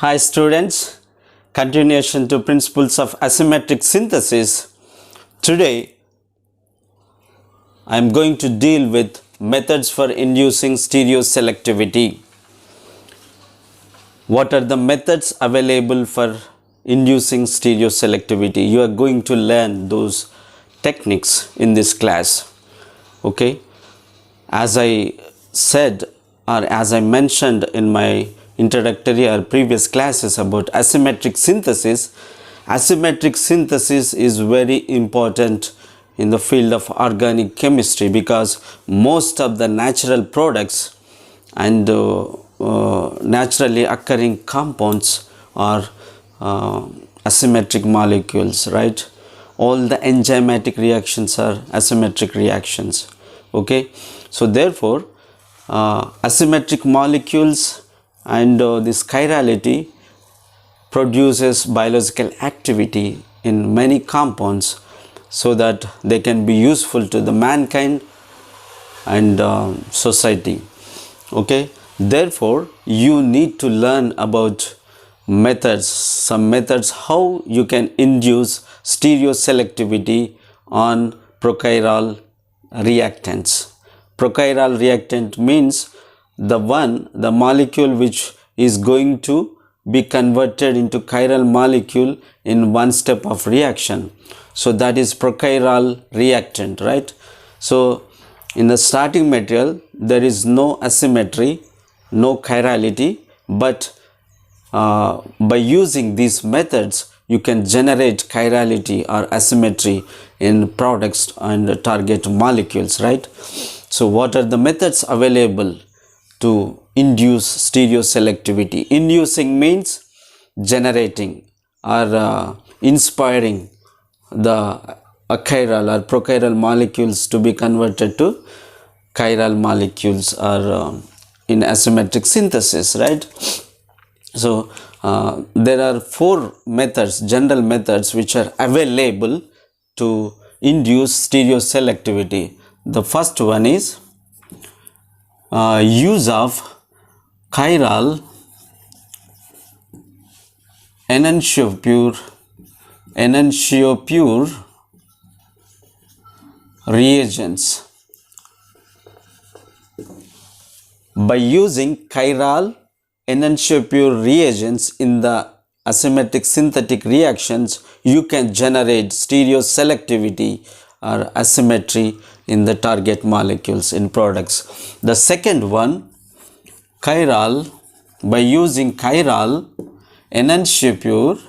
Hi students, continuation to principles of asymmetric synthesis. Today I am going to deal with methods for inducing stereoselectivity. What are the methods available for inducing stereoselectivity? You are going to learn those techniques in this class. Okay, as I said or as I mentioned in my introductory or previous classes about asymmetric synthesis is very important in the field of organic chemistry because most of the natural products and naturally occurring compounds are asymmetric molecules, right? All the enzymatic reactions are asymmetric reactions. Okay, so therefore asymmetric molecules and this chirality produces biological activity in many compounds so that they can be useful to the mankind and society. Okay, therefore you need to learn about some methods how you can induce stereoselectivity on prochiral reactants. Prochiral reactant means the molecule which is going to be converted into chiral molecule in one step of reaction. So that is prochiral reactant, right? So in the starting material there is no asymmetry, no chirality, but by using these methods you can generate chirality or asymmetry in products and target molecules, right? So what are the methods available to induce stereoselectivity? Inducing means generating or inspiring the achiral or prochiral molecules to be converted to chiral molecules or in asymmetric synthesis, right? So there are four methods, general methods, which are available to induce stereoselectivity. The first one is use of chiral enantiopure reagents. By using chiral enantiopure reagents in the asymmetric synthetic reactions, you can generate stereoselectivity or asymmetry in the target molecules in products. The second one, by using chiral enantiopure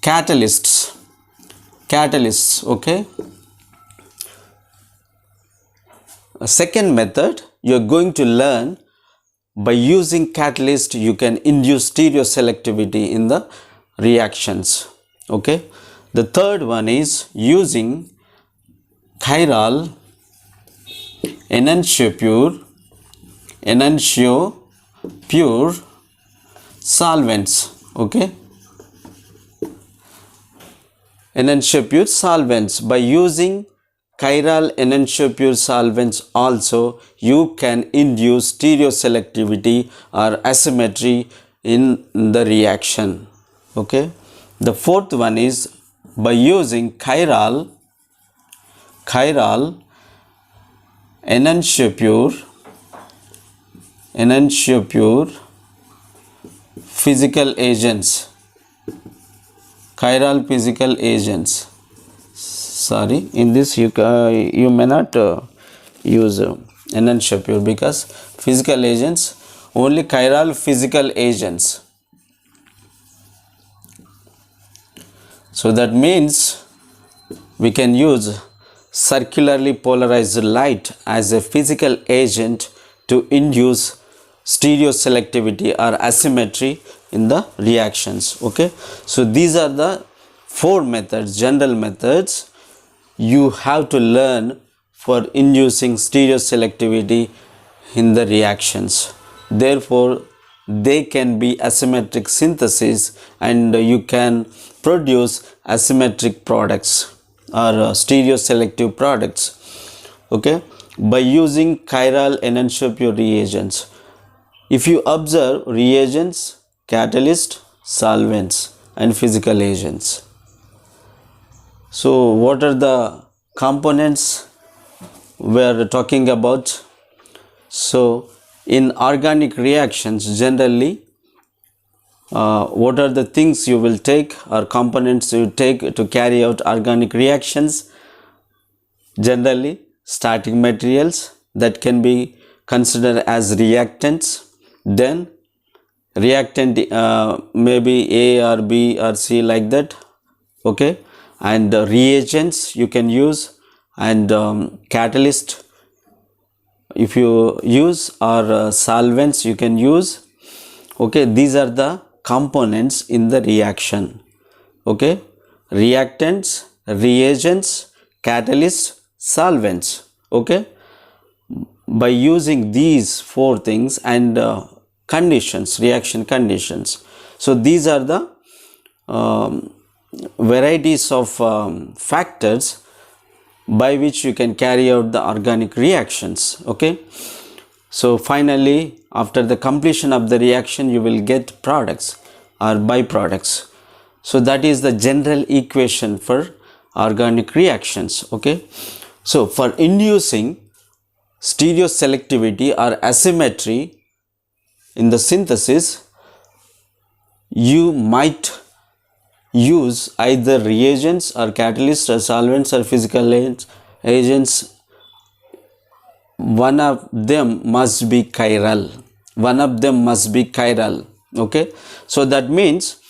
catalysts, okay. A second method you are going to learn, by using catalyst you can induce stereoselectivity in the reactions. Okay, the third one is using chiral enantiopure solvents. Okay, enantiopure solvents. By using chiral enantiopure solvents also you can induce stereoselectivity or asymmetry in the reaction. Okay, the fourth one is by using chiral enantiopure physical agents. Chiral physical agents. Sorry, in this you may not use enantiopure because physical agents, only chiral physical agents. So that means we can use circularly polarized light as a physical agent to induce stereoselectivity or asymmetry in the reactions. Okay, so these are the four methods, general methods you have to learn for inducing stereoselectivity in the reactions. Therefore they can be asymmetric synthesis and you can produce asymmetric products or stereoselective products. Okay, by using chiral enantiomer reagents. If you observe reagents, catalyst, solvents and physical agents. So what are the components we are talking about? So in organic reactions, generally what are the things you will take or components you take to carry out organic reactions? Generally starting materials that can be considered as reactants, then reactant maybe A or B or C like that, okay, and reagents you can use, and catalyst if you use, or solvents you can use, okay. These are the components in the reaction, okay. Reactants, reagents, catalysts, solvents, okay. By using these four things and conditions, reaction conditions, so these are the varieties of factors by which you can carry out the organic reactions, okay. So finally, after the completion of the reaction, you will get products or byproducts. So that is the general equation for organic reactions, okay. So for inducing stereoselectivity or asymmetry in the synthesis, you might use either reagents or catalysts or solvents or physical agents. One of them must be chiral. One of them must be chiral, okay. So that means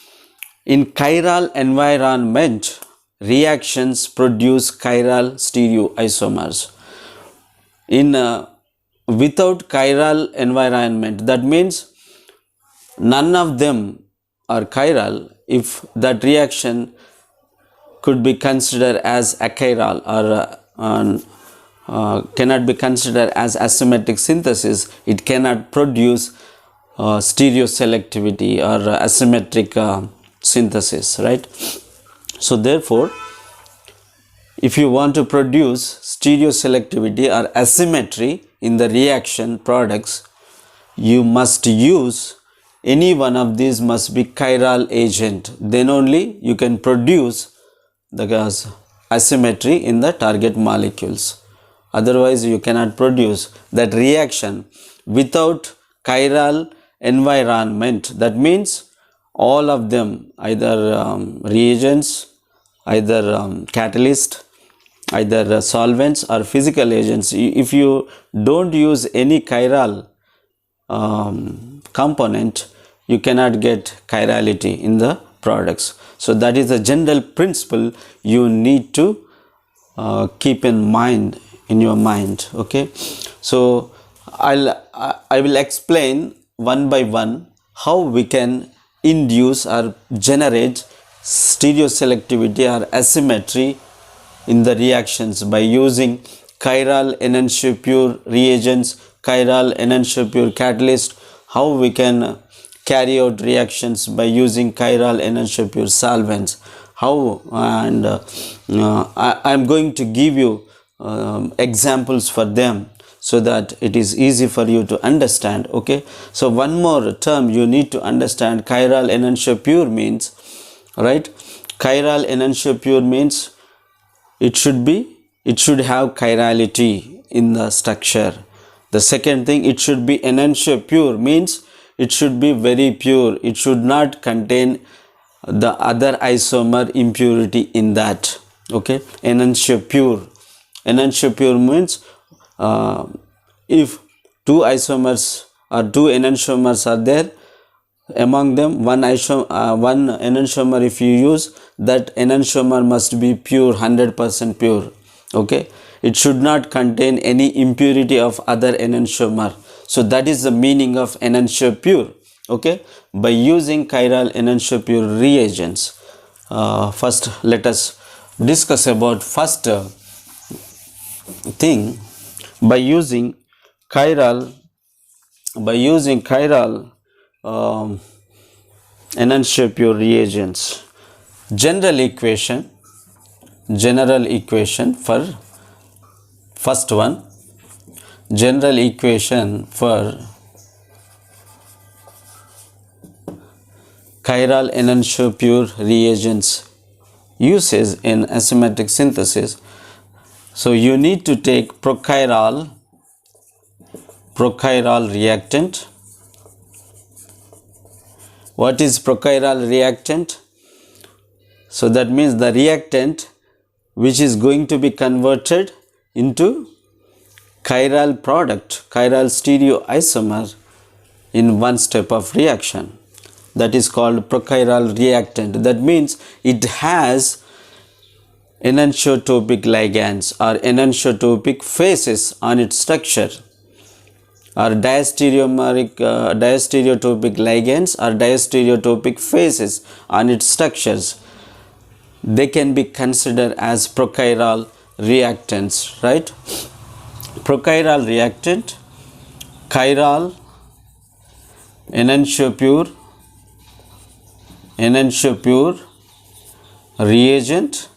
in chiral environment, reactions produce chiral stereoisomers. In without chiral environment, that means none of them are chiral. If that reaction could be considered as achiral or cannot be considered as asymmetric synthesis, it cannot produce stereoselectivity or asymmetric synthesis, right? So therefore, if you want to produce stereoselectivity or asymmetry in the reaction products, you must use any one of these must be chiral agent. Then only you can produce the gas asymmetry in the target molecules. Otherwise, you cannot produce that reaction without chiral environment. That means all of them, either reagents, either catalyst, either solvents or physical agents. If you don't use any chiral component, you cannot get chirality in the products. So that is the general principle you need to keep in mind, in your mind, okay. So I will explain one by one how we can induce or generate stereoselectivity or asymmetry in the reactions by using chiral enantiomer reagents, chiral enantiomer catalyst. How we can carry out reactions by using chiral enantiomer solvents, how, and I am going to give you examples for them so that it is easy for you to understand, okay. So one more term you need to understand, chiral enantiomer means, right, chiral enantiomer means it should have chirality in the structure. The second thing, it should be enantiomer means it should be very pure. It should not contain the other isomer impurity in that, okay. Enantiomer means if two isomers or two enantiomers are there, among them one enantiomer if you use, that enantiomer must be pure, 100% pure, okay. It should not contain any impurity of other enantiomer. So that is the meaning of enantiomer, okay. By using chiral enantiomer reagents, first let us discuss about first thing. By using chiral enantiomer reagents, general equation for first one, general equation for chiral enantiopure reagents uses in asymmetric synthesis. So you need to take prochiral reactant. What is prochiral reactant? So that means the reactant which is going to be converted into chiral product, chiral stereoisomer in one step of reaction. That is called prochiral reactant. That means it has enantiotopic ligands or enantiotopic phases on its structure, or diastereotopic ligands or diastereotopic phases on its structures. They can be considered as prochiral reactants, right? Prochiral reactant, chiral enantiopure reagent,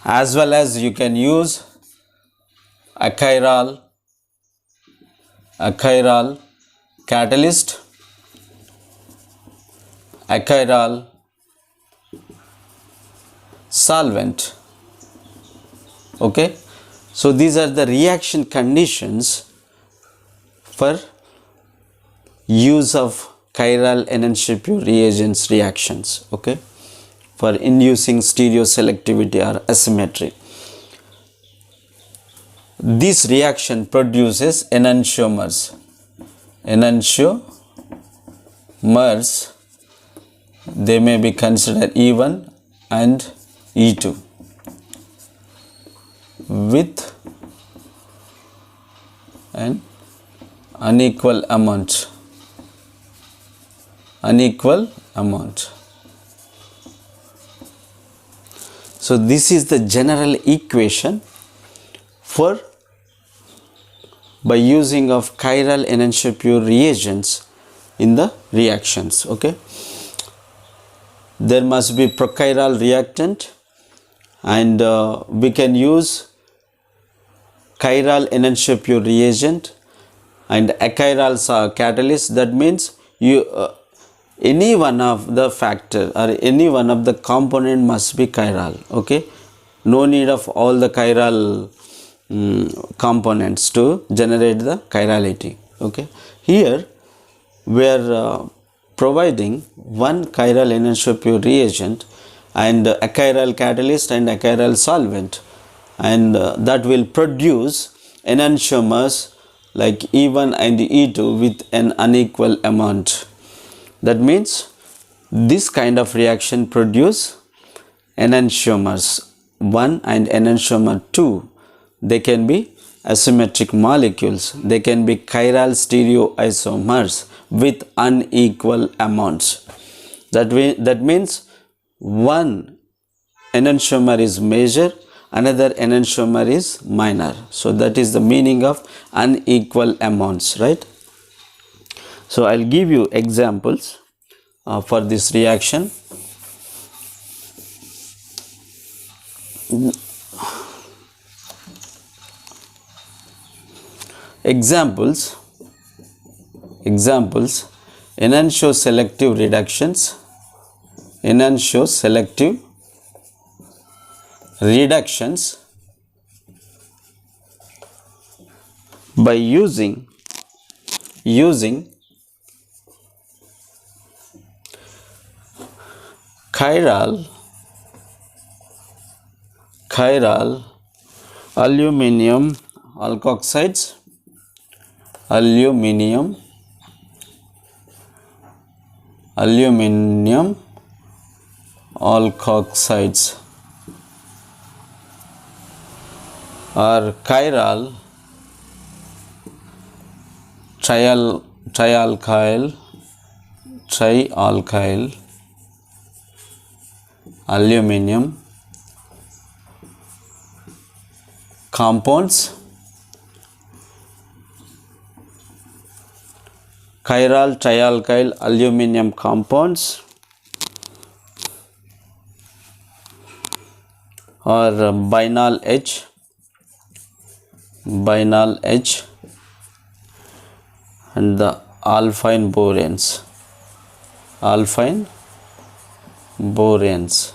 as well as you can use achiral catalyst, achiral solvent. Okay, so these are the reaction conditions for use of chiral enantiopure reagents reactions, okay, for inducing stereoselectivity or asymmetry. This reaction produces enantiomers. Enantiomers, they may be considered E1 and E2 with an unequal amount. So this is the general equation for by using of chiral enantiopure reagents in the reactions. Okay, there must be prochiral reactant, and we can use chiral enantiopure reagent and achiral catalyst. That means you any one of the factor or any one of the component must be chiral. Okay, no need of all the chiral components to generate the chirality. Okay, here we are providing one chiral enantiopure reagent and achiral catalyst and achiral solvent, and that will produce enantiomers like E1 and E2 with an unequal amount. That means this kind of reaction produce enantiomers 1 and enantiomer 2. They can be asymmetric molecules. They can be chiral stereoisomers with unequal amounts. That means one enantiomer is major, another enantiomer is minor. So that is the meaning of unequal amounts, right? So I'll give you examples for this reaction. Examples, enantioselective reductions by using chiral aluminum alkoxides, aluminum alkoxides, or chiral trialkyl aluminum compounds, chiral trialkyl aluminum compounds, or bienal H binyl H, and the alpine boranes. Alpine boranes.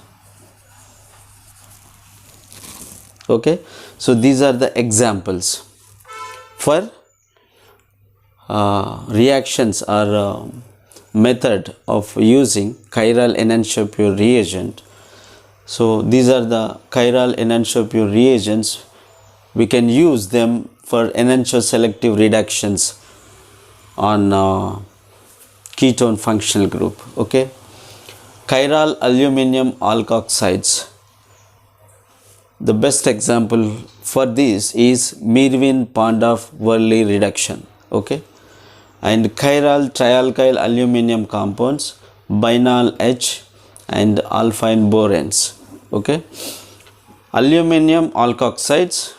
Okay, so these are the examples for reactions or method of using chiral enantiomer reagent. So these are the chiral enantiomer reagents. We can use them for enantioselective reductions on ketone functional group. Okay, chiral aluminum alkoxides. The best example for this is Meerwein-Pandolf-Verley reduction. Okay, and chiral trialkyl aluminum compounds, binyl H and alpine boranes. Okay, aluminum alkoxides.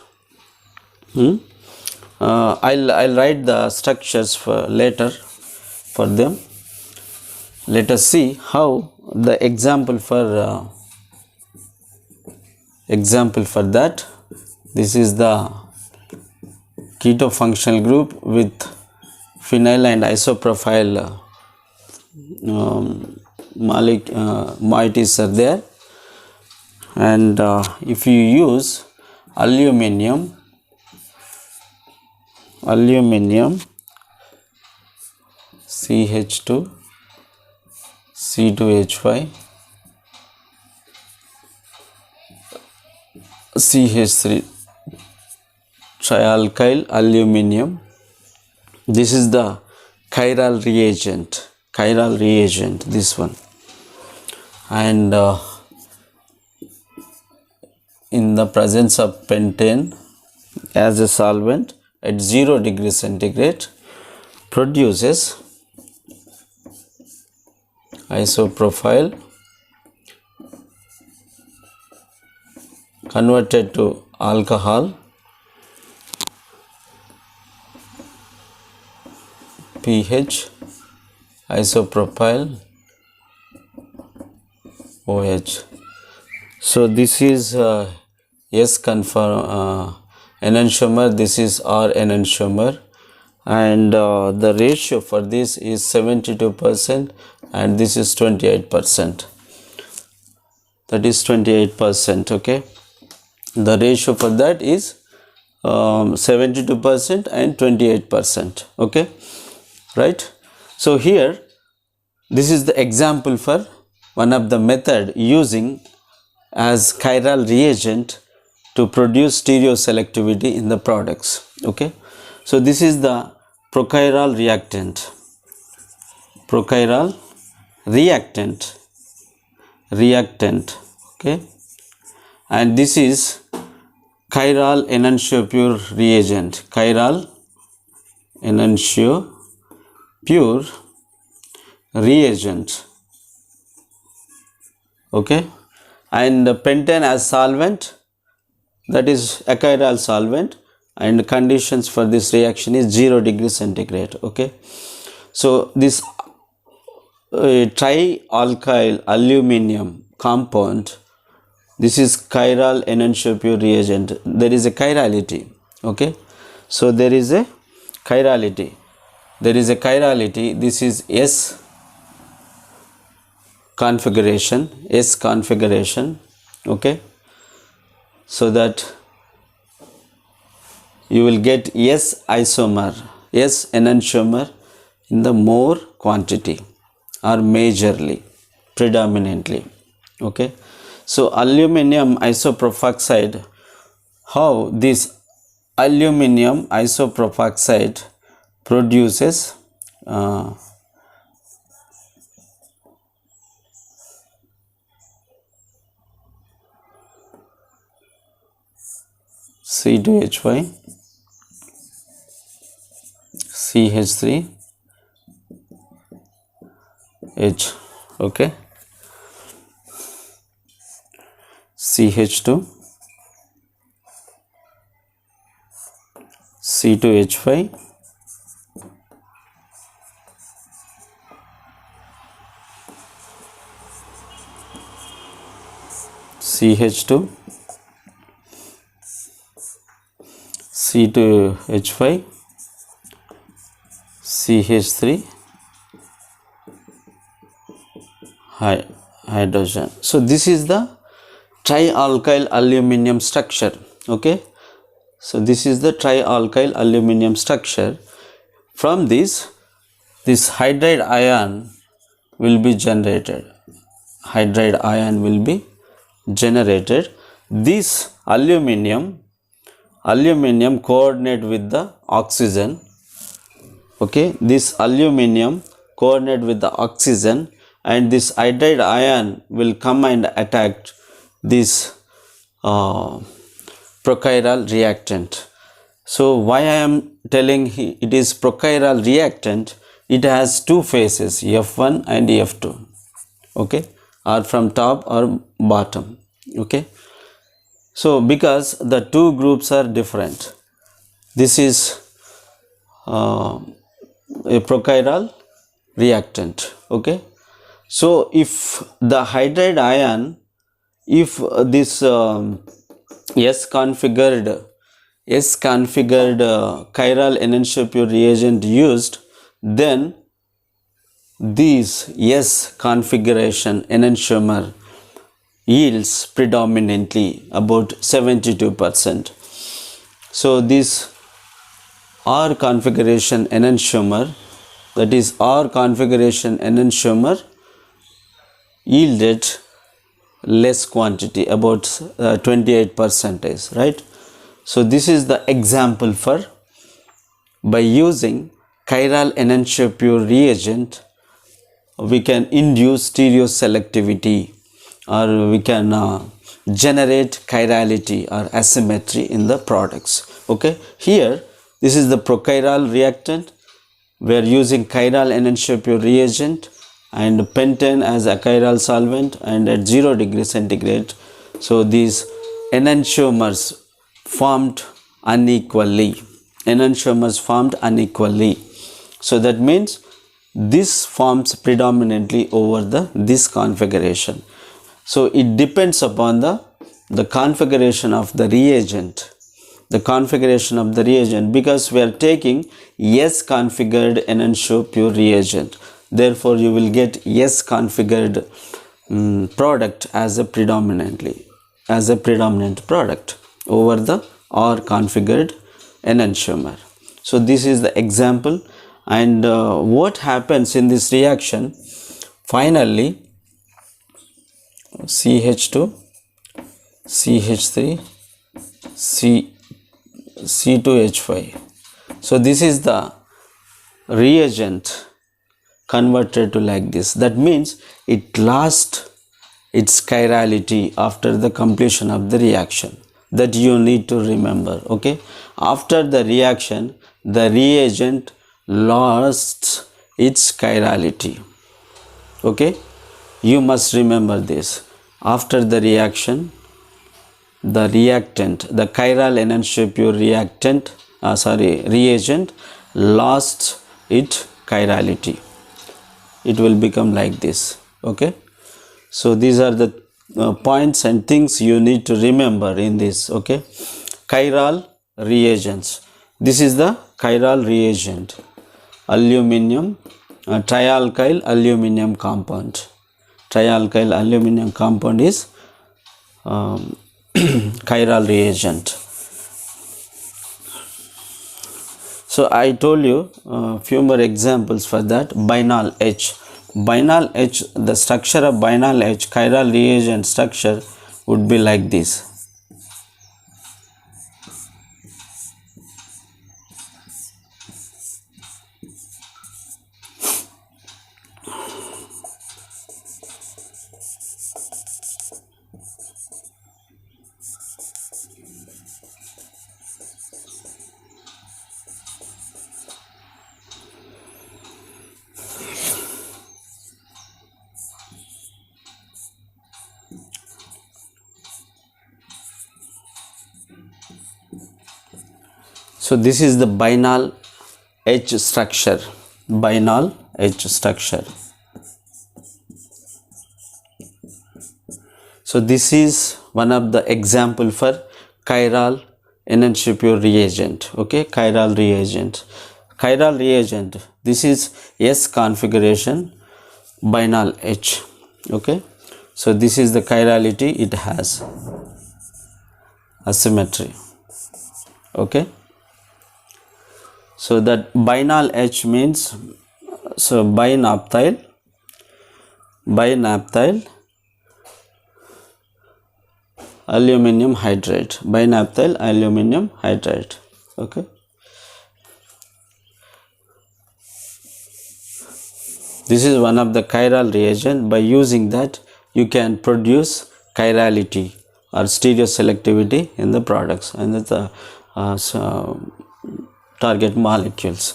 I'll write the structures for later for them. Let us see how the example for that. This is the keto functional group with phenyl and isopropyl moieties are there, and if you use aluminum CH2 C2H5 CH3 trialkyl aluminum. This is the chiral reagent, this one, and in the presence of pentane as a solvent at 0 degree centigrade produces isopropyl converted to alcohol pH isopropyl OH. So this is S conform enantiomer, this is R enantiomer, and the ratio for this is 72% and this is 28%. That is 28%. Okay, the ratio for that is 72% and 28%. Okay, right. So here this is the example for one of the method using as chiral reagent to produce stereoselectivity in the products. Okay, so this is the prochiral reactant, okay, and this is chiral enantiomer reagent, chiral enantiomer reagent. Okay, and pentane as solvent, that is achiral solvent, and conditions for this reaction is 0 degree centigrade. Okay, so this trialkyl aluminum compound, this is chiral enantiomer reagent. There is a chirality. Okay, so there is a chirality. This is S configuration. Okay, so that you will get S isomer, S enantiomer in the more quantity or majorly, predominantly. Okay, so aluminum isopropoxide, how this aluminum isopropoxide produces C2H5 CH3 H. Okay, CH2 C2H5 CH2 C2H5 CH3 hydrogen. So this is the trialkyl aluminum structure. Okay, so this is the trialkyl aluminum structure. From this hydride ion will be generated. Hydride ion will be generated. This aluminum coordinate with the oxygen. Okay, this aluminum coordinate with the oxygen, and this hydride ion will come and attack this prochiral reactant. So why I am telling it is prochiral reactant? It has two phases, F1 and F2. Okay, or from top or bottom. Okay, so because the two groups are different, this is a prochiral reactant. Okay, so if the hydride ion, if this S configured chiral enantiomer reagent used, then these S configuration enantiomer yields predominantly about 72%. So this R configuration enantiomer, that is R configuration enantiomer, yielded less quantity, about 28%, right? So this is the example for by using chiral enantiomer reagent we can induce stereoselectivity, or we can generate chirality or asymmetry in the products. Okay, here this is the prochiral reactant. We are using chiral enantiomer reagent and pentane as a chiral solvent, and at 0 degree centigrade. So these enantiomers formed unequally. So that means this forms predominantly over this configuration. So it depends upon the configuration of the reagent. Because we are taking S configured enantiomer reagent. Therefore, you will get S configured product as a predominant product over the R configured enantiomer. So this is the example, and what happens in this reaction? Finally, CH2, CH3, C2H5. So this is the reagent converted to like this. That means it lost its chirality after the completion of the reaction. That you need to remember. Okay, after the reaction, the reagent lost its chirality. Okay, you must remember this. After the reaction, the reactant, the chiral enantiomer reagent lost its chirality. It will become like this. Okay, so these are the points and things you need to remember in this. Okay, chiral reagents. This is the chiral reagent, aluminum, trialkyl aluminum compound. Trialkyl aluminum compound is chiral reagent. So I told you a few more examples for that. Bienal H. The structure of bienal H, chiral reagent structure, would be like this. So this is the bienal H structure. Bienal H structure. So this is one of the example for chiral enantiomer reagent. Okay, chiral reagent. Chiral reagent, this is S configuration, bienal H. Okay, so this is the chirality it has, asymmetry. Okay, so that bienal H means, so binapthyl aluminum hydride, binapthyl aluminum hydride. Okay, this is one of the chiral reagent. By using that, you can produce chirality or stereoselectivity in the products and the target molecules.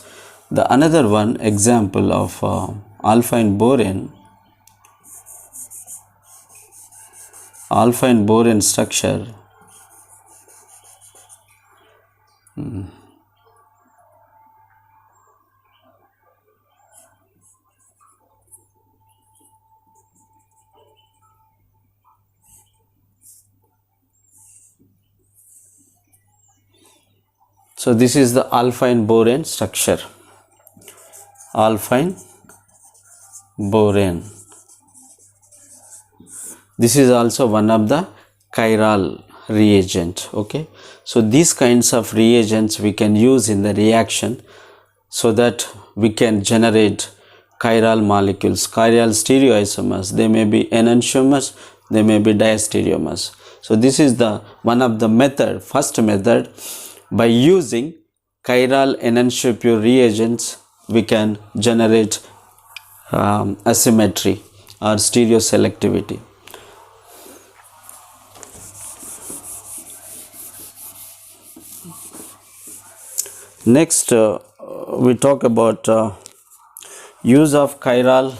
The another one example of alpine boron structure. So this is the alpine boron structure. Alpine boron. This is also one of the chiral reagent. Okay, so these kinds of reagents we can use in the reaction so that we can generate chiral molecules, chiral stereoisomers. They may be enantiomers, they may be diastereomers. So this is the one of the method, first method. By using chiral enantiomer reagents, we can generate asymmetry or stereoselectivity. Next, we talk about use of chiral.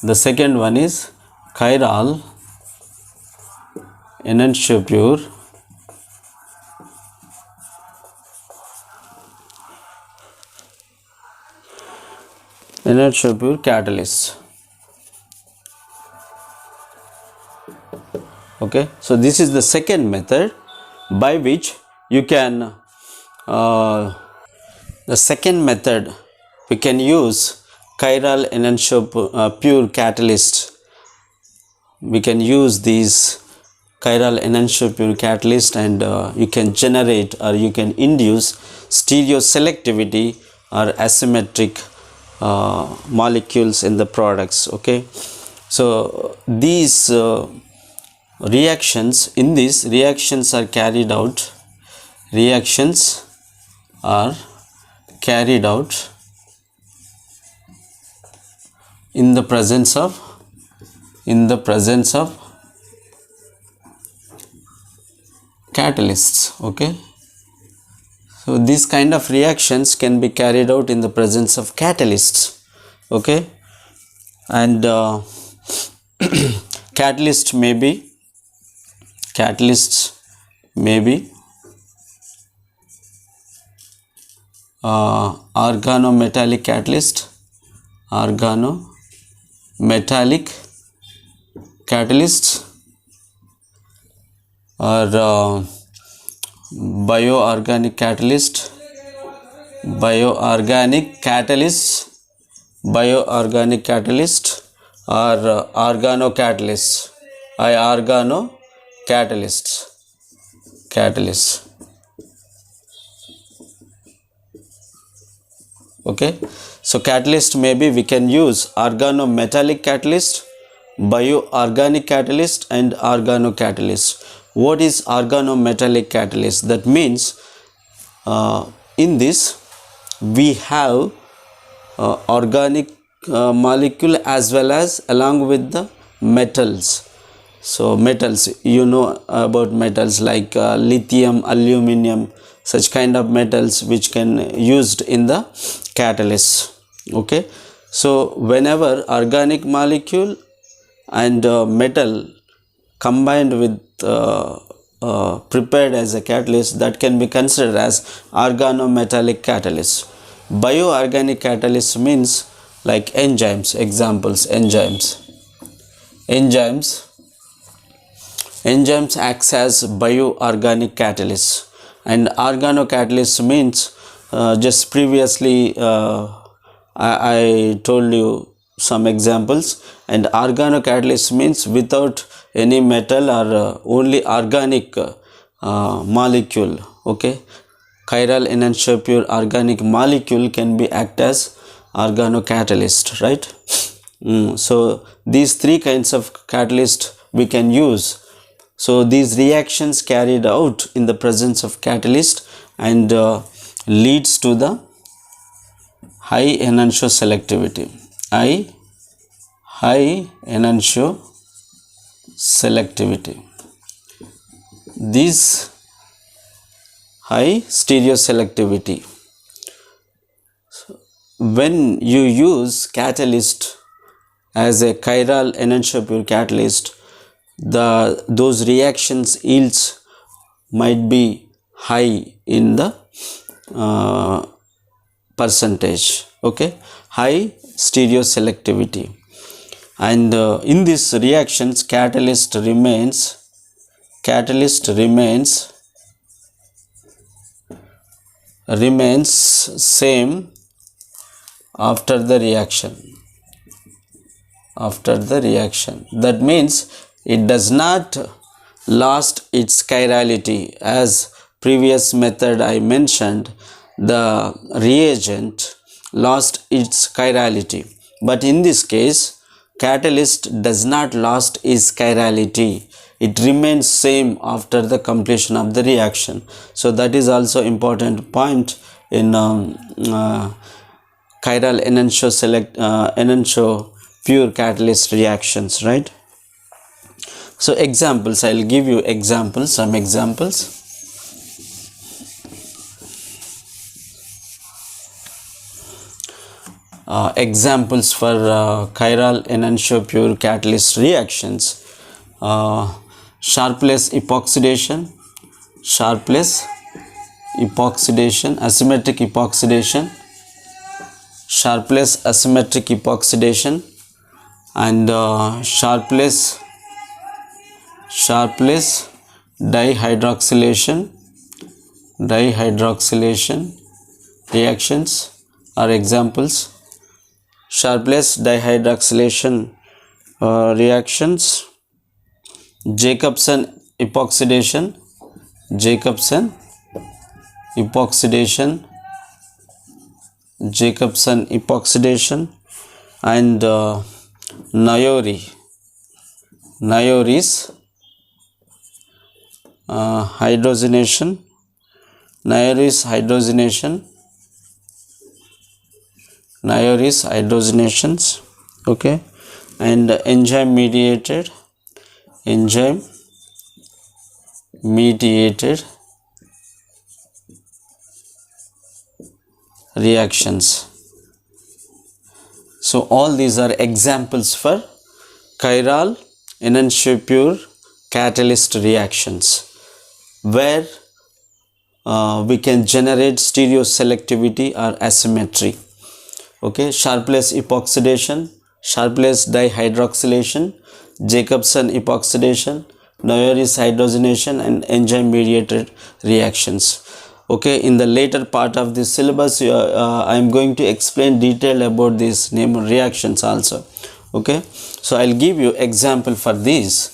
The second one is chiral enantiomer catalyst. Okay, so this is the second method by which you can the second method we can use chiral enantiomer catalyst. We can use these chiral enantiomer catalyst and you can generate or you can induce stereoselectivity or asymmetric molecules in the products. Okay, so these reactions, in these reactions are carried out in the presence of catalysts. Okay, so these kind of reactions can be carried out in the presence of catalysts. Okay, and catalysts may be organometallic catalyst, or bioorganic catalyst, or organocatalysts. Okay, so catalyst maybe we can use organometallic catalyst, bioorganic catalyst and organocatalyst. What is organometallic catalyst? That means in this we have organic molecule as well as along with the metals. So metals, you know about metals like lithium, aluminum, such kind of metals which can used in the catalyst. Okay, so whenever organic molecule and metal combined with prepared as a catalyst, that can be considered as organometallic catalyst. Bioorganic catalyst means like enzymes. Examples: enzymes acts as bioorganic catalyst. And organocatalyst means just previously I told you some examples, and organocatalyst means without any metal or only organic molecule. Okay, chiral enantiopure organic molecule can be act as organocatalyst, right? So these three kinds of catalyst we can use. So these reactions carried out in the presence of catalyst and leads to the high enantiomer selectivity. High enantiomer selectivity. This high stereoselectivity. When you use catalyst as a chiral enantiomer catalyst, those reactions yields might be high in the percentage. Okay, high stereoselectivity, and in these reactions catalyst remains same after the reaction. That means it does not lost its chirality. As previous method I mentioned, the reagent lost its chirality, but in this case catalyst does not lost its chirality. It remains same after the completion of the reaction. So that is also important point in chiral enantiomer pure catalyst reactions, right? So examples, I'll give you examples, some examples. Examples for chiral enantiomer catalyst reactions: Sharpless epoxidation, asymmetric epoxidation, Sharpless asymmetric epoxidation, and Sharpless dihydroxylation reactions are examples. Sharpless dihydroxylation reactions, Jacobson epoxidation, and Nauri's hydrogenation, hydrogenations, okay, and enzyme mediated reactions. So all these are examples for chiral enantiomer catalyst reactions, where we can generate stereoselectivity or asymmetry. Okay, Sharpless epoxidation, Sharpless dihydroxylation, Jacobson epoxidation, Nauri's hydrogenation, and enzyme mediated reactions. Okay, in the later part of this syllabus I am going to explain detail about these named reactions also. Okay, so I'll give you example for these.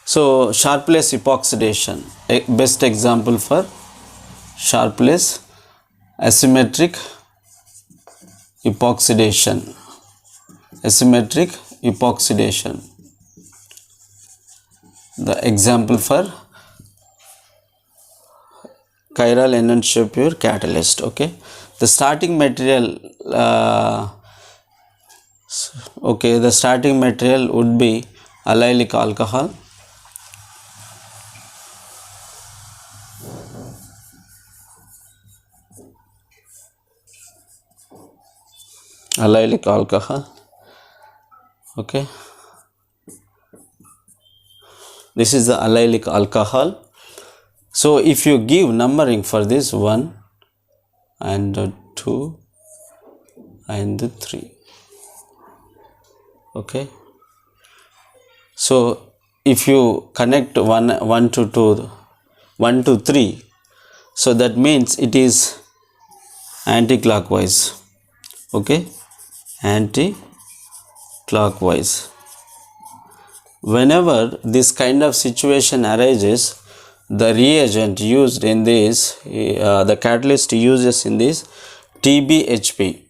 So Sharpless epoxidation, best example for Sharpless asymmetric epoxidation. The example for chiral enantiomer catalyst. Okay, the starting material would be allylic alcohol, okay, this is the allylic alcohol. So if you give numbering for this 1 and 2 and 3, okay, so if you connect 1 to 2, 1 to 3, so that means it is anti-clockwise. Okay, anti-clockwise. Whenever this kind of situation arises, the reagent used in this, the catalyst uses in this TBHP.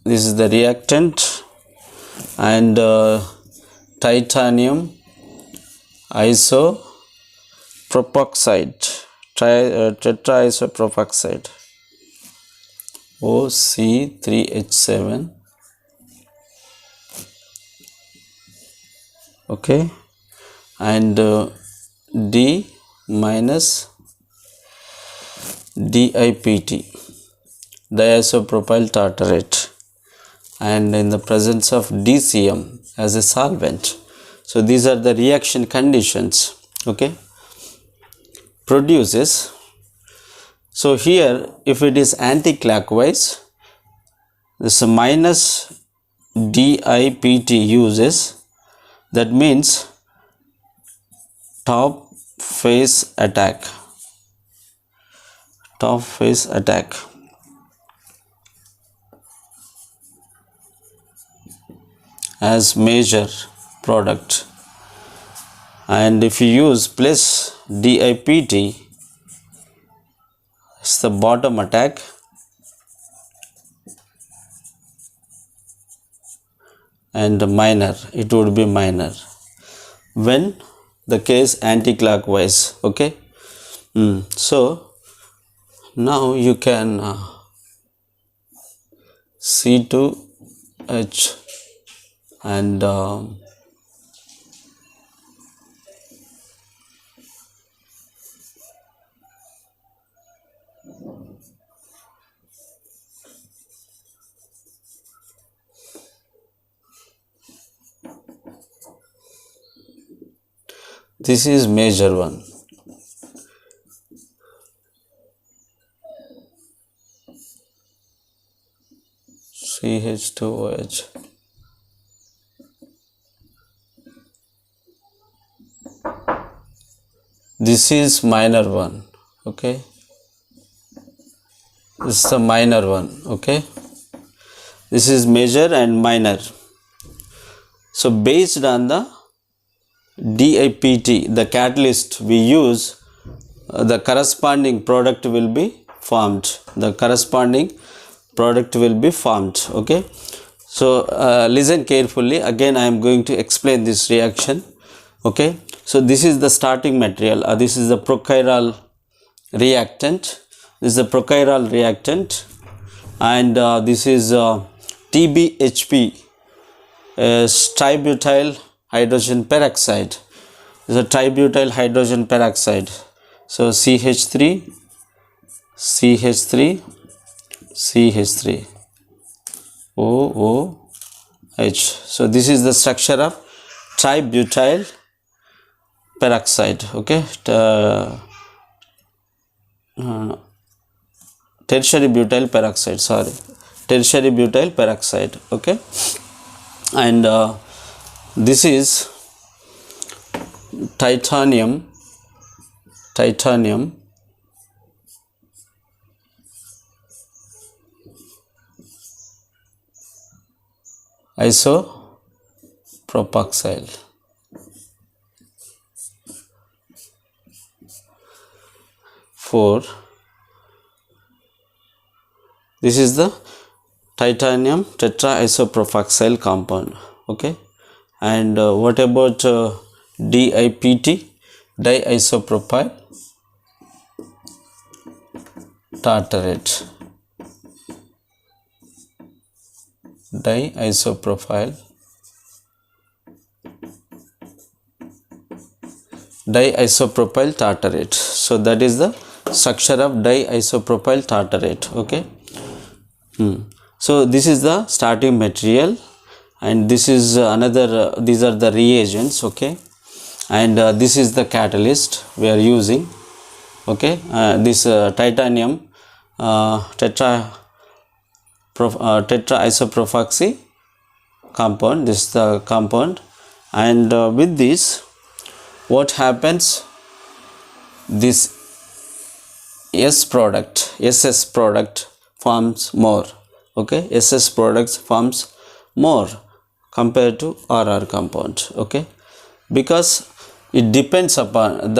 This is the reactant, and titanium isopropoxide, tetraisopropoxide, OC3H7. Okay, and D minus DIPT, diisopropyl tartarate, and in the presence of DCM as a solvent. So these are the reaction conditions. Okay, produces. So here, if it is anti-clockwise, this minus DIPT uses, that means top phase attack, as major product, and if you use plus DIPT, it's the bottom attack, and minor, it would be minor when the case anti-clockwise. Okay, so now you can C2H and this is major one. CH2OH. This is minor one. Okay, this is the minor one. Okay, this is major and minor. So based on the DIPT, the catalyst we use, the corresponding product will be formed. Okay, so listen carefully. Again, I am going to explain this reaction. Okay, so this is the starting material. This is the prochiral reactant. And this is TBHP, tributyl hydrogen peroxide. This is a tributyl hydrogen peroxide. So CH3, OOH. So this is the structure of tributyl peroxide. Okay, tertiary butyl peroxide. Okay, and this is titanium isopropoxyl. This is the titanium tetraisopropoxyl compound. Okay, and what about DIPT, diisopropyl tartarate, diisopropyl tartarate. So that is the structure of diisopropyl tartarate. Okay, so this is the starting material, and this is another, these are the reagents. Okay, and this is the catalyst we are using. Okay, this titanium tetraisopropoxy compound, this is the compound, and with this what happens, this SS product forms more. Okay, SS products forms more compared to RR compound. Okay, because it depends upon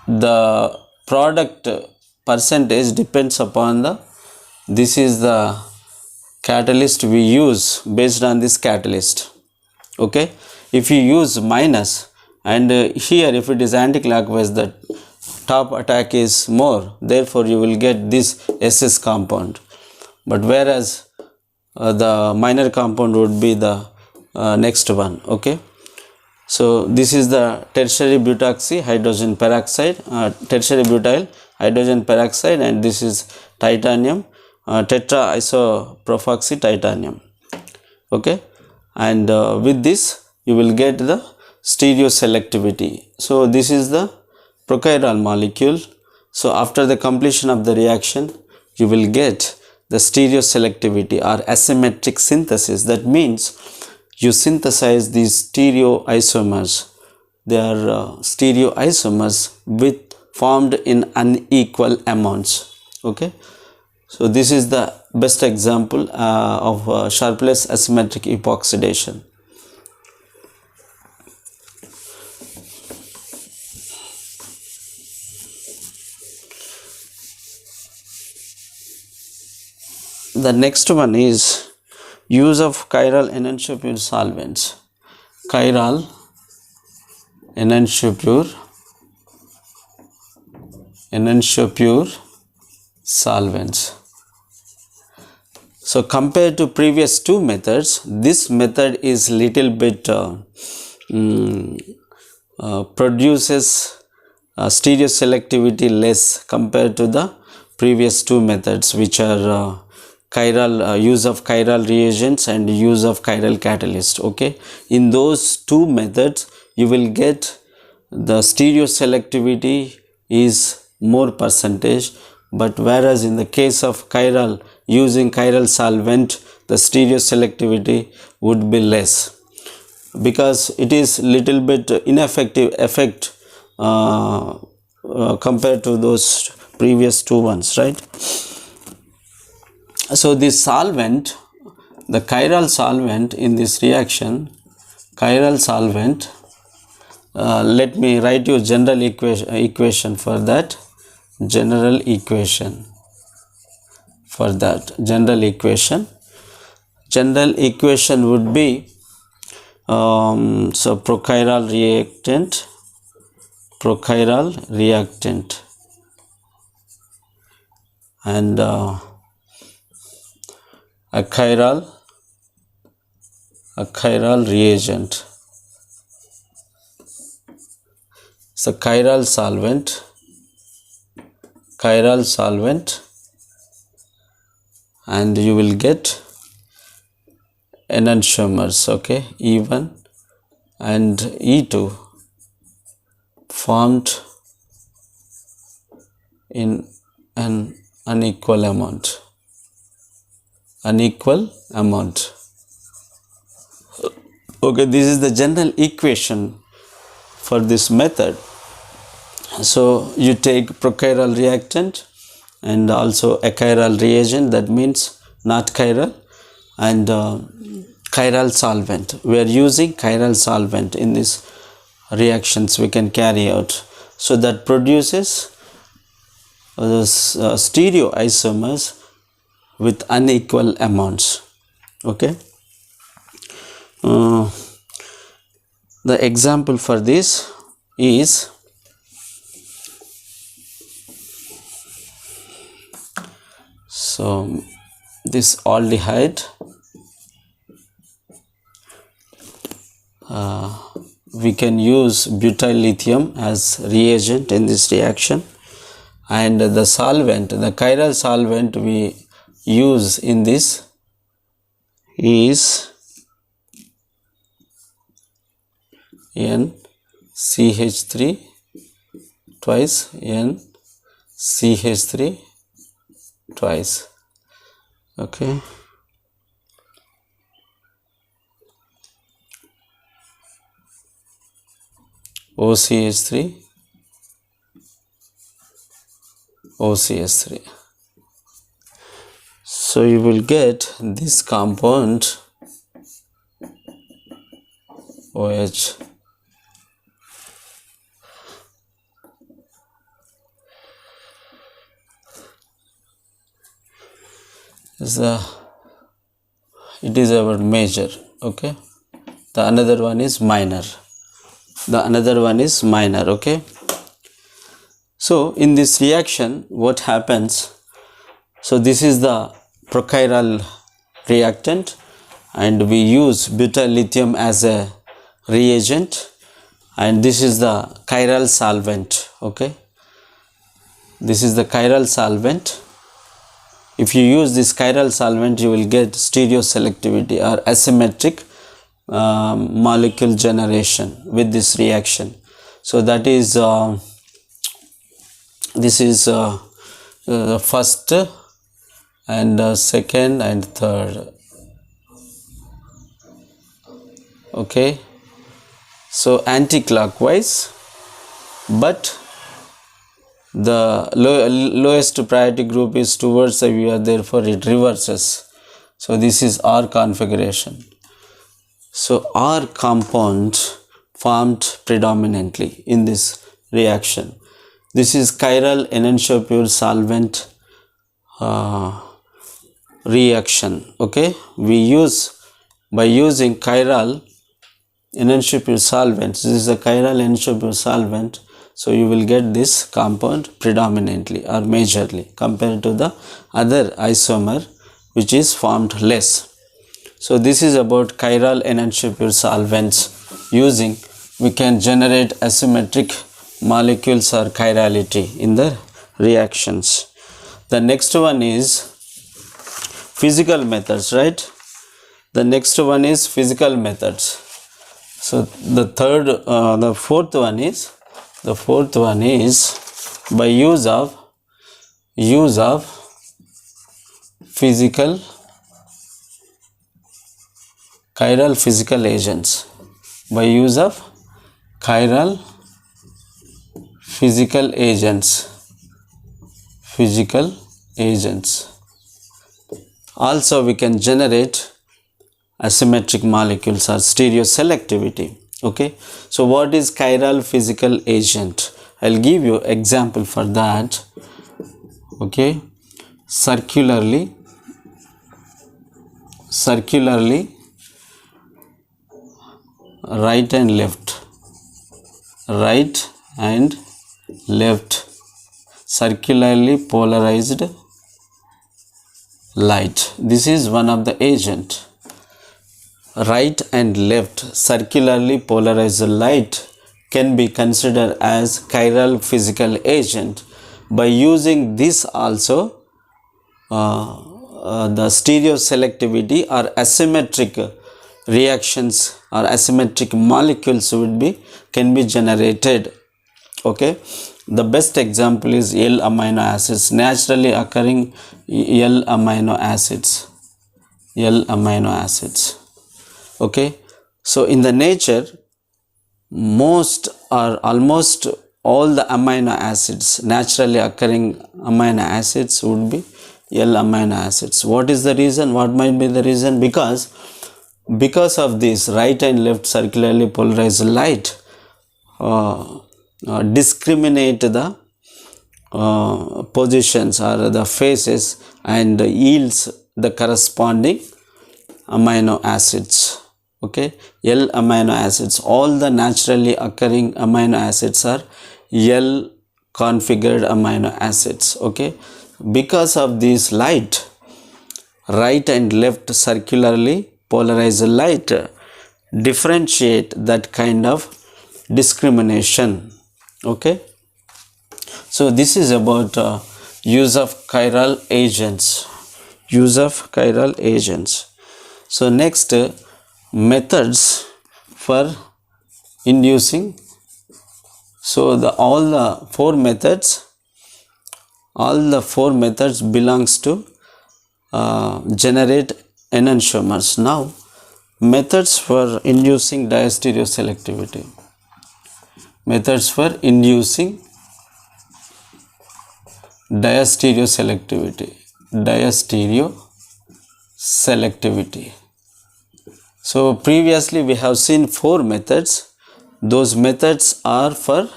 the product percentage depends upon this is the catalyst we use based on this catalyst. Okay, if you use minus, and here if it is anti-clockwise, the top attack is more, therefore you will get this SS compound, but whereas the minor compound would be the next one. Okay, so this is the tertiary butoxy hydrogen peroxide, tertiary butyl hydrogen peroxide, and this is titanium, tetra isopropoxy titanium. Okay, and with this you will get the stereoselectivity. So this is the prochiral molecule. So after the completion of the reaction you will get the stereoselectivity or asymmetric synthesis. That means you synthesize these stereoisomers. They are stereoisomers with formed in unequal amounts. Okay, so this is the best example of Sharpless asymmetric epoxidation. The next one is use of chiral enantiopure solvents. Chiral enantiopure solvents. So compared to previous two methods, this method is little bit produces stereoselectivity less compared to the previous two methods, which are chiral use of chiral reagents and use of chiral catalyst. Okay, in those two methods you will get the stereoselectivity is more percentage, but whereas in the case of chiral using chiral solvent, the stereoselectivity would be less because it is little bit ineffective effect compared to those previous two ones, right? So this solvent, the chiral solvent in this reaction, chiral solvent, let me write you general equation for that. General equation would be so prochiral reactant and a chiral reagent. So chiral solvent and you will get enantiomers. Okay, E1 and E2 formed in an unequal amount. Okay, this is the general equation for this method. So you take prochiral reactant and also a chiral reagent, that means not chiral, and chiral solvent. We are using chiral solvent in these reactions we can carry out. So that produces stereoisomers with unequal amounts. Okay. The example for this is so this aldehyde we can use butyl lithium as reagent in this reaction, and the solvent, the chiral solvent we use in this is NCH3 twice NCH3 twice. Okay. OCH3, OCH3. So you will get this compound OH. It is our major, okay. The another one is minor. Okay. So in this reaction, what happens? So this is the prochiral reactant, and we use butyl lithium as a reagent, and this is the chiral solvent, okay. This is the chiral solvent. If you use this chiral solvent, you will get stereoselectivity or asymmetric molecule generation with this reaction. So that is this is the first and second and third, okay. So anti-clockwise, but the lowest priority group is towards the viewer, therefore it reverses. So this is R configuration. So R compound formed predominantly in this reaction. This is chiral enantiomer solvent reaction, okay. We use, by using chiral enantiomer solvents, this is a chiral enantiomer solvent, so you will get this compound predominantly or majorly compared to the other isomer which is formed less. So this is about chiral enantiomer solvents. Using, we can generate asymmetric molecules or chirality in the reactions. The next one is physical methods, right? The next one is physical methods. So the fourth one is by use of chiral physical agents. By use of chiral physical agents. Also we can generate asymmetric molecules or stereoselectivity, okay. So what is chiral physical agent? I'll give you example for that, okay. Circularly right and left circularly polarized light. This is one of the agent. Right and left circularly polarized light can be considered as chiral physical agent. By using this also, the stereoselectivity or asymmetric reactions or asymmetric molecules can be generated, okay. The best example is L amino acids, naturally occurring L amino acids, okay. So in the nature, most or almost all the amino acids, naturally occurring amino acids, would be L amino acids. What is the reason? What might be the reason? Because of this right and left circularly polarized light discriminate the positions or the phases and yields the corresponding amino acids, okay. L amino acids, all the naturally occurring amino acids are L configured amino acids, okay. Because of this light, right and left circularly polarized light differentiate that kind of discrimination, okay. So this is about use of chiral agents. So next, methods for inducing. So all the four methods belongs to generate enantiomers. Now methods for inducing diastereoselectivity. Methods for inducing diastereoselectivity. Diastereoselectivity. So previously we have seen 4 methods. Those methods are for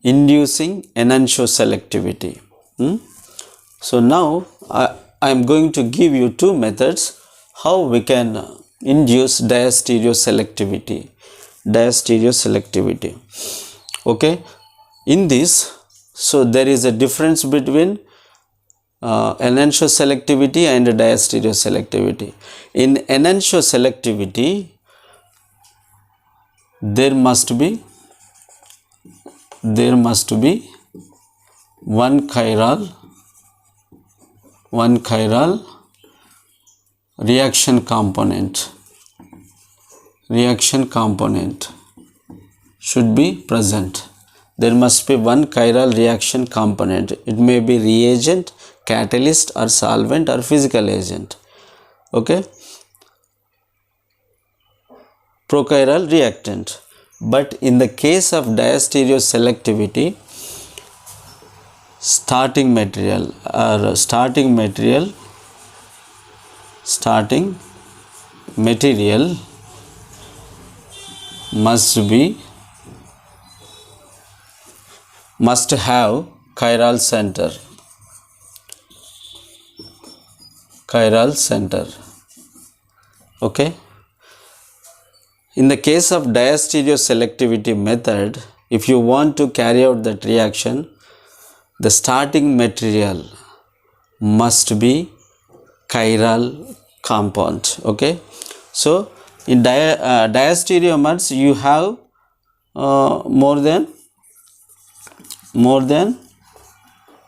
inducing enantioselectivity. So now I am going to give you 2 methods how we can induce diastereoselectivity. Okay, in this, so there is a difference between enantioselectivity and diastereoselectivity. In enantioselectivity, there must be one chiral reaction component should be present. There must be one chiral reaction component. It may be reagent, catalyst or solvent or physical agent. Okay, prochiral reactant. But in the case of diastereoselectivity, starting material must have chiral center. Okay, in the case of diastereoselectivity method, if you want to carry out that reaction, the starting material must be chiral compound. Okay, so in diastereomers you have more than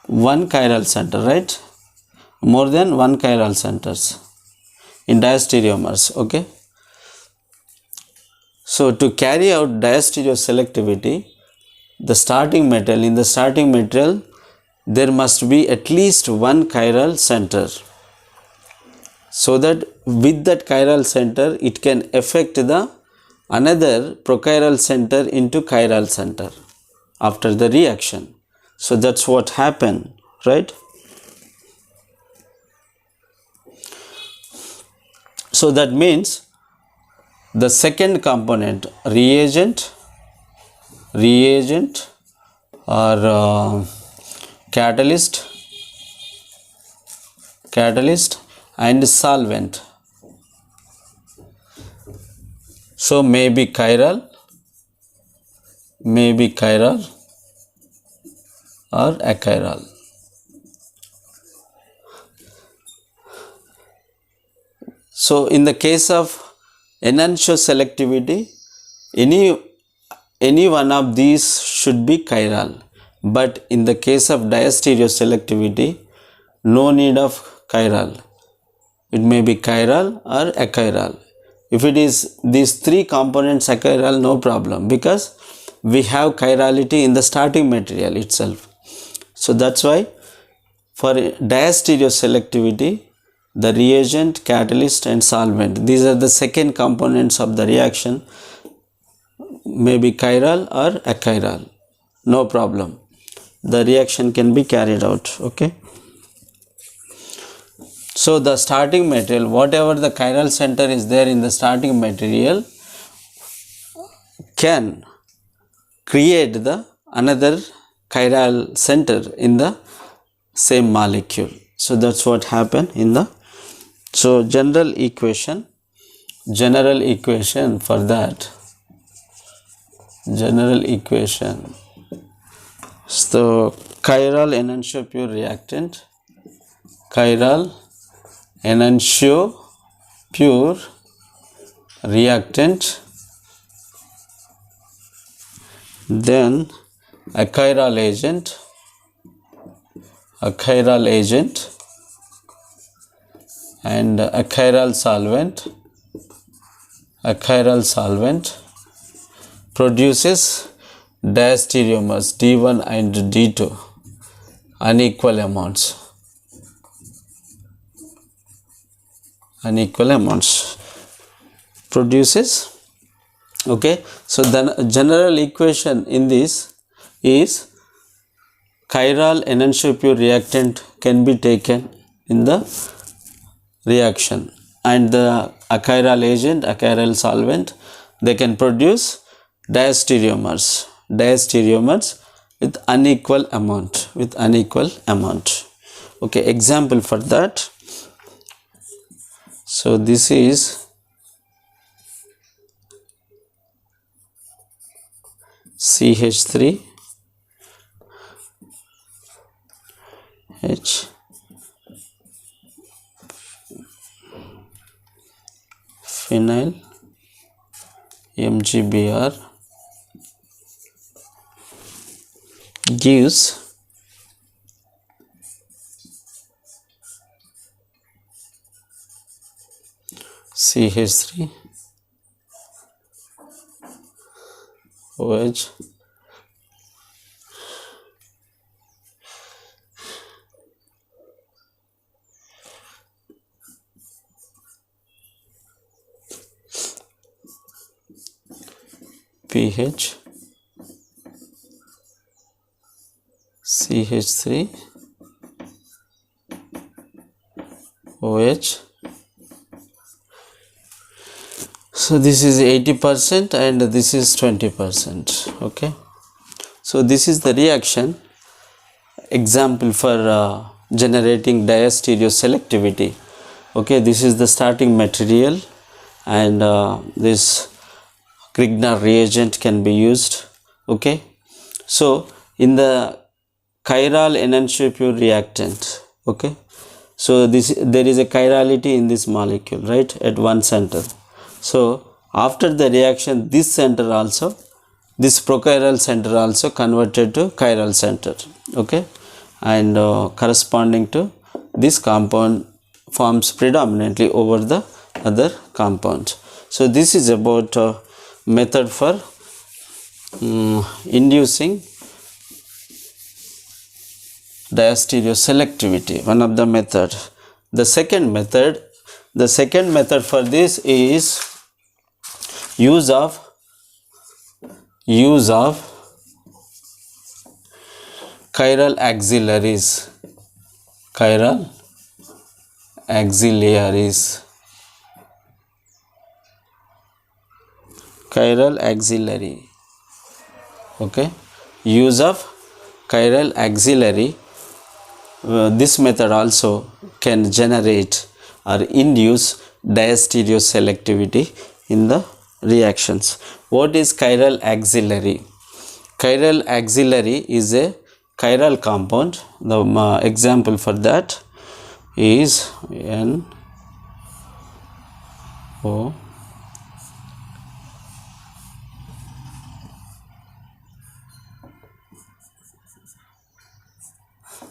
one chiral center, right? More than one chiral centers in diastereomers. Okay, so to carry out diastereoselectivity, in the starting material there must be at least one chiral center, so that with that chiral center it can affect the another prochiral center into chiral center after the reaction. So that's what happened, right? So that means the second component, reagent or catalyst and solvent, so may be chiral or achiral. So in the case of enantioselectivity, any one of these should be chiral, but in the case of diastereoselectivity, no need of chiral. It may be chiral or achiral. If it is these 3 components achiral, no problem, because we have chirality in the starting material itself. So that's why for diastereoselectivity, the reagent, catalyst and solvent, these are the second components of the reaction, may be chiral or achiral, no problem. The reaction can be carried out. Okay, so the starting material, whatever the chiral center is there in the starting material, can create the another chiral center in the same molecule. So that's what happened in the, so general equation for that, so chiral enantiopure reactant, then achiral agent and achiral solvent produces diastereomers D1 and D2 unequal amounts, produces Okay, so the general equation in this is chiral enantiomer reactant can be taken in the reaction, and the achiral agent, achiral solvent, they can produce diastereomers with unequal amount. Okay, example for that. So this is CH3 H phenyl MgBr gives CH3 OH pH CH3 OH. So this is 80% and this is 20%. Okay, so this is the reaction example for generating diastereoselectivity. Okay, this is the starting material, and this Grignard reagent can be used. Okay, so in the chiral enantiomer reactant, okay, so there is a chirality in this molecule, right, at one center. So after the reaction, this prochiral center also converted to chiral center. Okay, and corresponding to this compound forms predominantly over the other compounds. So this is about method for inducing diastereoselectivity, one of the method. The second method for this is use of chiral auxiliaries. Okay, use of chiral auxiliary. This method also can generate or induce diastereoselectivity in the reactions. What is chiral auxiliary? Chiral auxiliary is a chiral compound. The example for that is NO.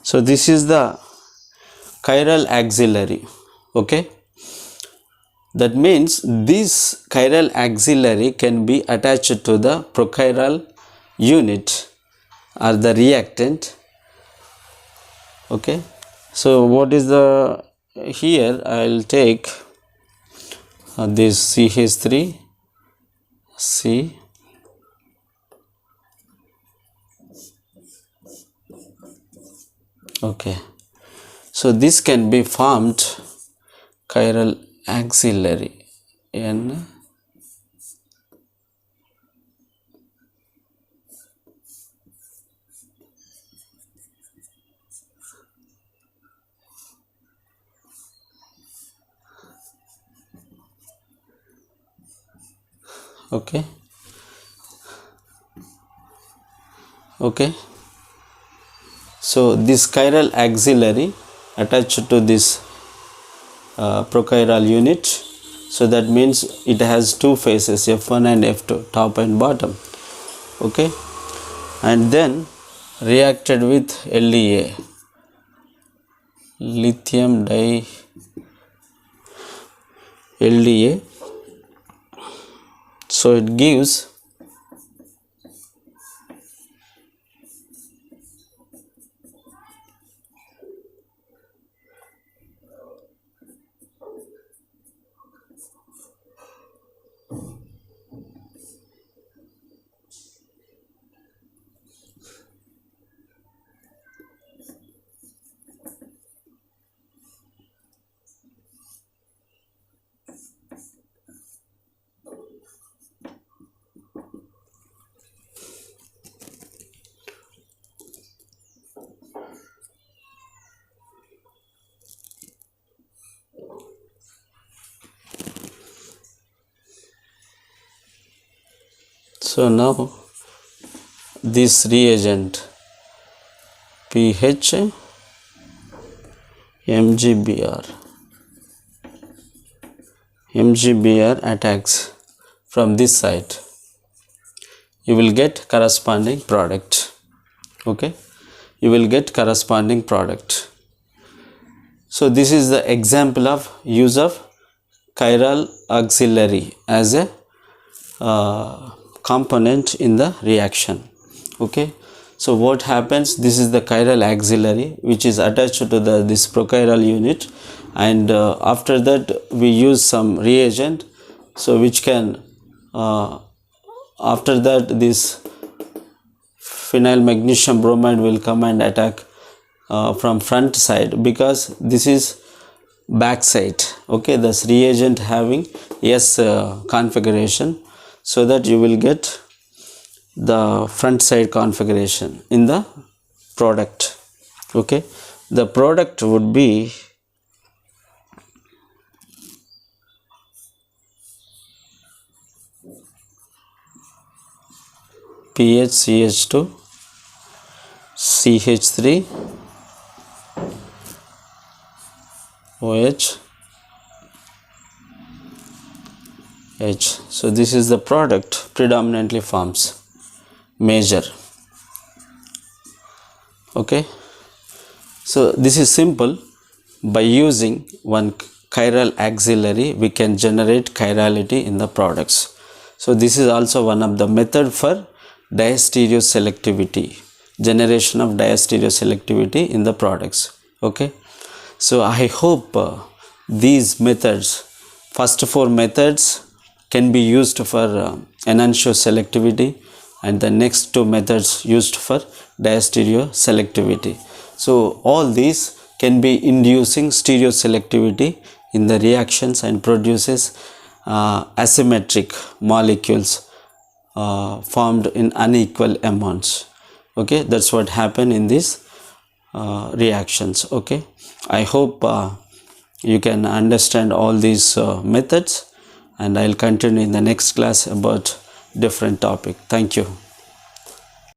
So this is the chiral auxiliary. Okay, that means this chiral auxiliary can be attached to the prochiral unit or the reactant. Okay, so what is the here I'll take this CH3 C okay, so this can be formed chiral auxiliary N okay. So this chiral auxiliary attached to this prochiral unit, so that means it has two faces, F1 and F2, top and bottom. Okay, and then reacted with LDA, lithium di LDA, so it gives So now this reagent pH MgBr attacks from this side, you will get corresponding product. Okay, you will get corresponding product. So this is the example of use of chiral auxiliary as a component in the reaction. Okay, so what happens, this is the chiral auxiliary which is attached to this prochiral unit, and after that we use some reagent, so which can after that this phenyl magnesium bromide will come and attack from front side, because this is back side. Okay, this reagent having S configuration, so that you will get the front side configuration in the product. Okay, the product would be PHCH2 CH3 OH H. So this is the product predominantly forms major. Okay, so this is simple. By using one chiral auxiliary we can generate chirality in the products. So this is also one of the method for diastereoselectivity, generation of diastereoselectivity in the products. Okay, so I hope these methods, first four methods, can be used for enantioselectivity, and the next two methods used for diastereoselectivity. So all these can be inducing stereoselectivity in the reactions and produces asymmetric molecules formed in unequal amounts. Okay, that's what happened in these reactions. Okay, I hope you can understand all these methods, and I'll continue in the next class about different topic. Thank you.